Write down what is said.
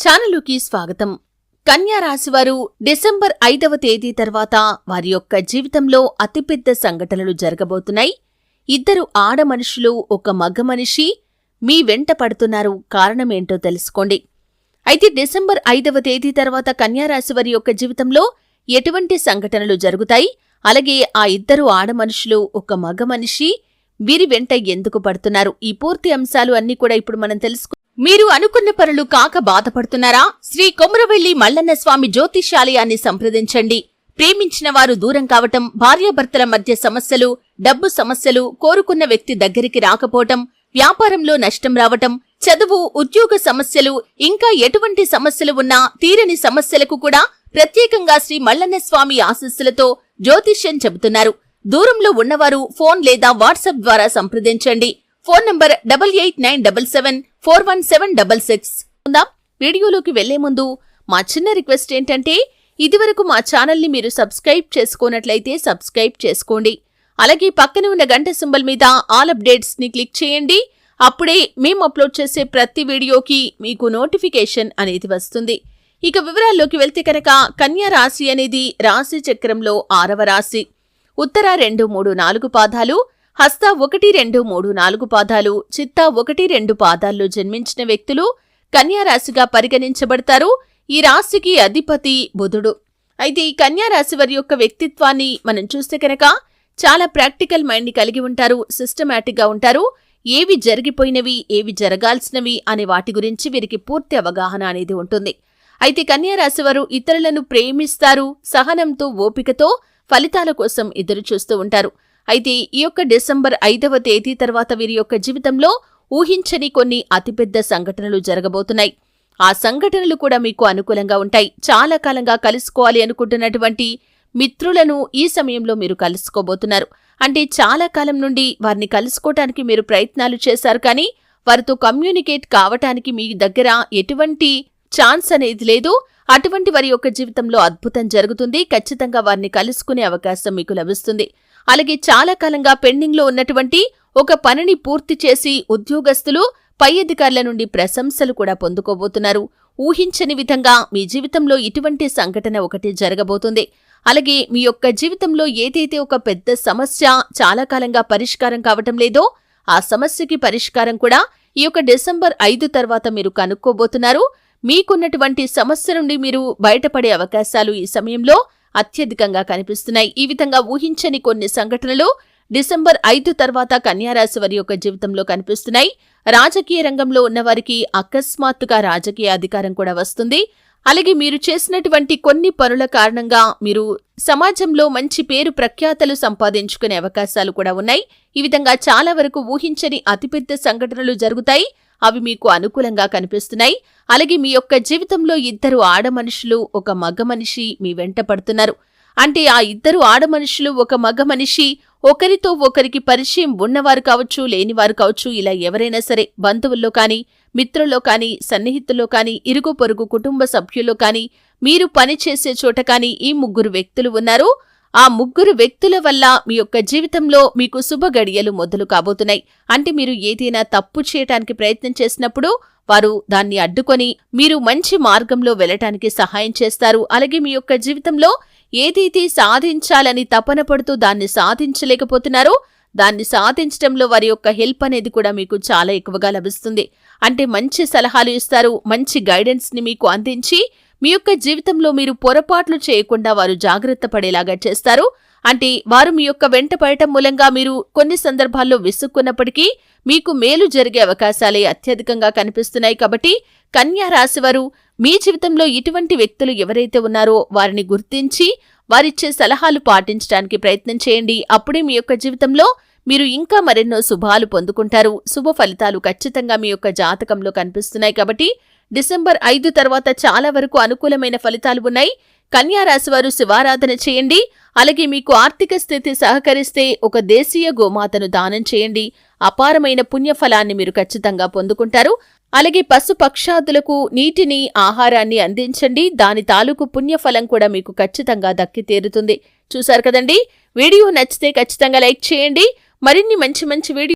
ఛానలుకి స్వాగతం. కన్యా రాశివారు డిసెంబర్ 5వ తేదీ తర్వాత వారి యొక్క జీవితంలో అతిపెద్ద సంఘటనలు జరగబోతున్నాయి. ఇద్దరు ఆడ మనుషులు ఒక మగ మనిషి మీ వెంట పడుతున్నారు. కారణమేంటో తెలుసుకోండి. అయితే డిసెంబర్ 5వ తేదీ తర్వాత కన్యా రాశివారి యొక్క జీవితంలో ఎటువంటి సంఘటనలు జరుగుతాయి, అలాగే ఆ ఇద్దరు ఆడ మనుషులు ఒక మగ మనిషి వీరి వెంట ఎందుకు పడుతున్నారు, ఈ పూర్తి అంశాలు అన్నీ కూడా ఇప్పుడు మనం తెలుసుకుందాం. మీరు అనుకున్న పనులు కాక బాధపడుతున్నారా? శ్రీ కొమురవెల్లి మల్లన్న స్వామి జ్యోతిషాలయాన్ని సంప్రదించండి. ప్రేమించిన వారు దూరం కావటం, భార్యాభర్తల మధ్య సమస్యలు, డబ్బు సమస్యలు, కోరుకున్న వ్యక్తి దగ్గరికి రాకపోవటం, వ్యాపారంలో నష్టం రావటం, చదువు, ఉద్యోగ సమస్యలు, ఇంకా ఎటువంటి సమస్యలు ఉన్నా తీరని సమస్యలకు కూడా ప్రత్యేకంగా శ్రీ మల్లన్న స్వామి ఆశీస్సులతో జ్యోతిష్యం చెబుతున్నారు. దూరంలో ఉన్నవారు ఫోన్ లేదా వాట్సాప్ ద్వారా సంప్రదించండి. Phone number 8897741766. వీడియోలోకి వెళ్లే ముందు మా చిన్న రిక్వెస్ట్ ఏంటంటే, ఇదివరకు మా ఛానల్ని మీరు సబ్స్క్రైబ్ చేసుకోనట్లయితే సబ్స్క్రైబ్ చేసుకోండి. అలాగే పక్కన ఉన్న గంట సింబల్ మీద ఆల్ అప్డేట్స్ ని క్లిక్ చేయండి. అప్పుడే మేము అప్లోడ్ చేసే ప్రతి వీడియోకి మీకు నోటిఫికేషన్ అనేది వస్తుంది. ఇక వివరాల్లోకి వెళ్తే కనుక, కన్యా రాశి అనేది రాశి చక్రంలో 6వ రాశి. ఉత్తర 2, 3, 4 పాదాలు, హస్త 1, 2, 3, 4 పాదాలు, చిత్త 1, 2 పాదాల్లో జన్మించిన వ్యక్తులు కన్యా రాశిగా పరిగణించబడతారు. ఈ రాశికి అధిపతి బుధుడు. అయితే ఈ కన్యా రాశి వారి యొక్క వ్యక్తిత్వాన్ని మనం చూస్తే కనుక చాలా ప్రాక్టికల్ మైండ్ ని కలిగి ఉంటారు, సిస్టమాటిక్ గా ఉంటారు. ఏవి జరిగిపోయినవి, ఏవి జరగాల్సినవి అనే వాటి గురించి వీరికి పూర్తి అవగాహన అనేది ఉంటుంది. అయితే కన్యా రాశి వారు ఇతరులను ప్రేమిస్తారు, సహనంతో, ఓపికతో ఫలితాల కోసం ఎదురు చూస్తూ ఉంటారు. అయితే ఈ యొక్క డిసెంబర్ 5వ తేదీ తర్వాత వీరి యొక్క జీవితంలో ఊహించని కొన్ని అతిపెద్ద సంఘటనలు జరగబోతున్నాయి. ఆ సంఘటనలు కూడా మీకు అనుకూలంగా ఉంటాయి. చాలా కాలంగా కలుసుకోవాలి అనుకుంటున్నటువంటి మిత్రులను ఈ సమయంలో మీరు కలుసుకోబోతున్నారు. అంటే చాలా కాలం నుండి వారిని కలుసుకోవటానికి మీరు ప్రయత్నాలు చేశారు, కానీ వారితో కమ్యూనికేట్ కావటానికి మీ దగ్గర ఎటువంటి ఛాన్స్ అనేది లేదు. అటువంటి వారి యొక్క జీవితంలో అద్భుతం జరుగుతుంది. ఖచ్చితంగా వారిని కలుసుకునే అవకాశం మీకు లభిస్తుంది. అలాగే చాలా కాలంగా పెండింగ్ లో ఉన్నటువంటి ఒక పనిని పూర్తి చేసి ఉద్యోగస్తులు పై అధికారుల నుండి ప్రశంసలు కూడా పొందుకోబోతున్నారు. ఊహించని విధంగా మీ జీవితంలో ఇటువంటి సంఘటన ఒకటి జరగబోతుంది. అలాగే మీ యొక్క జీవితంలో ఏదైతే ఒక పెద్ద సమస్య చాలా కాలంగా పరిష్కారం కావటం లేదో, ఆ సమస్యకి పరిష్కారం కూడా ఈ యొక్క డిసెంబర్ 5 తర్వాత మీరు కనుక్కోబోతున్నారు. మీకున్నటువంటి సమస్య నుండి మీరు బయటపడే అవకాశాలు ఈ సమయంలో అత్యధికంగా కనిపిస్తున్నాయి. ఈ విధంగా ఊహించని కొన్ని సంఘటనలు డిసెంబర్ 5 తర్వాత కన్యారాశి వారి యొక్క జీవితంలో కనిపిస్తున్నాయి. రాజకీయ రంగంలో ఉన్నవారికి అకస్మాత్తుగా రాజకీయ అధికారం కూడా వస్తుంది. అలాగే మీరు చేసినటువంటి కొన్ని పనుల కారణంగా మీరు సమాజంలో మంచి పేరు ప్రఖ్యాతలు సంపాదించుకునే అవకాశాలు కూడా ఉన్నాయి. ఈ విధంగా చాలా వరకు ఊహించని అతిపెద్ద సంఘటనలు జరుగుతాయి. అవి మీకు అనుకూలంగా కనిపిస్తున్నాయి. అలాగే మీ యొక్క జీవితంలో ఇద్దరు ఆడ మనుషులు ఒక మగ మనిషి మీ వెంట పడుతున్నారు. అంటే ఆ ఇద్దరు ఆడ మనుషులు ఒక మగ మనిషి ఒకరితో ఒకరికి పరిచయం ఉన్నవారు కావచ్చు, లేనివారు కావచ్చు. ఇలా ఎవరైనా సరే బంధువుల్లో కానీ, మిత్రుల్లో కానీ, సన్నిహితుల్లో కానీ, ఇరుగు పొరుగు కుటుంబ సభ్యుల్లో కానీ, మీరు పనిచేసే చోట కానీ ఈ ముగ్గురు వ్యక్తులు ఉన్నారు. ఆ ముగ్గురు వ్యక్తుల వల్ల మీ యొక్క జీవితంలో మీకు శుభ గడియలు మొదలు కాబోతున్నాయి. అంటే మీరు ఏదైనా తప్పు చేయటానికి ప్రయత్నం చేసినప్పుడు వారు దాన్ని అడ్డుకొని మీరు మంచి మార్గంలో వెళ్లటానికి సహాయం చేస్తారు. అలాగే మీ యొక్క జీవితంలో ఏదైతే సాధించాలని తపన పడుతూ దాన్ని సాధించలేకపోతున్నారో దాన్ని సాధించడంలో వారి యొక్క హెల్ప్ అనేది కూడా మీకు చాలా ఎక్కువగా లభిస్తుంది. అంటే మంచి సలహాలు ఇస్తారు, మంచి గైడెన్స్ ని మీకు అందించి మీ యొక్క జీవితంలో మీరు పొరపాట్లు చేయకుండా వారు జాగ్రత్త పడేలాగా చేస్తారు. అంటే వారు మీ యొక్క వెంట పడటం మూలంగా మీరు కొన్ని సందర్భాల్లో విసుక్కున్నప్పటికీ మీకు మేలు జరిగే అవకాశాలే అత్యధికంగా కనిపిస్తున్నాయి. కాబట్టి కన్యా రాశివారు మీ జీవితంలో ఇటువంటి వ్యక్తులు ఎవరైతే ఉన్నారో వారిని గుర్తించి వారిచ్చే సలహాలు పాటించడానికి ప్రయత్నం చేయండి. అప్పుడే మీ యొక్క జీవితంలో మీరు ఇంకా మరెన్నో శుభాలు పొందుకుంటారు. శుభ ఫలితాలు ఖచ్చితంగా మీ యొక్క జాతకంలో కనిపిస్తున్నాయి. కాబట్టి డిసెంబర్ 5 తర్వాత చాలా వరకు అనుకూలమైన ఫలితాలు ఉన్నాయి. కన్యా రాశివారు శివారాధన చేయండి. అలాగే మీకు ఆర్థిక స్థితి సహకరిస్తే ఒక దేశీయ గోమాతను దానం చేయండి. అపారమైన పుణ్యఫలాన్ని మీరు ఖచ్చితంగా పొందుకుంటారు. అలాగే పశు పక్షాదులకు నీటిని, ఆహారాన్ని అందించండి. దాని తాలూకు పుణ్యఫలం కూడా మీకు ఖచ్చితంగా దక్కి తీరుతుంది. చూశారు కదండి. వీడియో నచ్చితే ఖచ్చితంగా లైక్ చేయండి. మరిన్ని మంచి వీడియో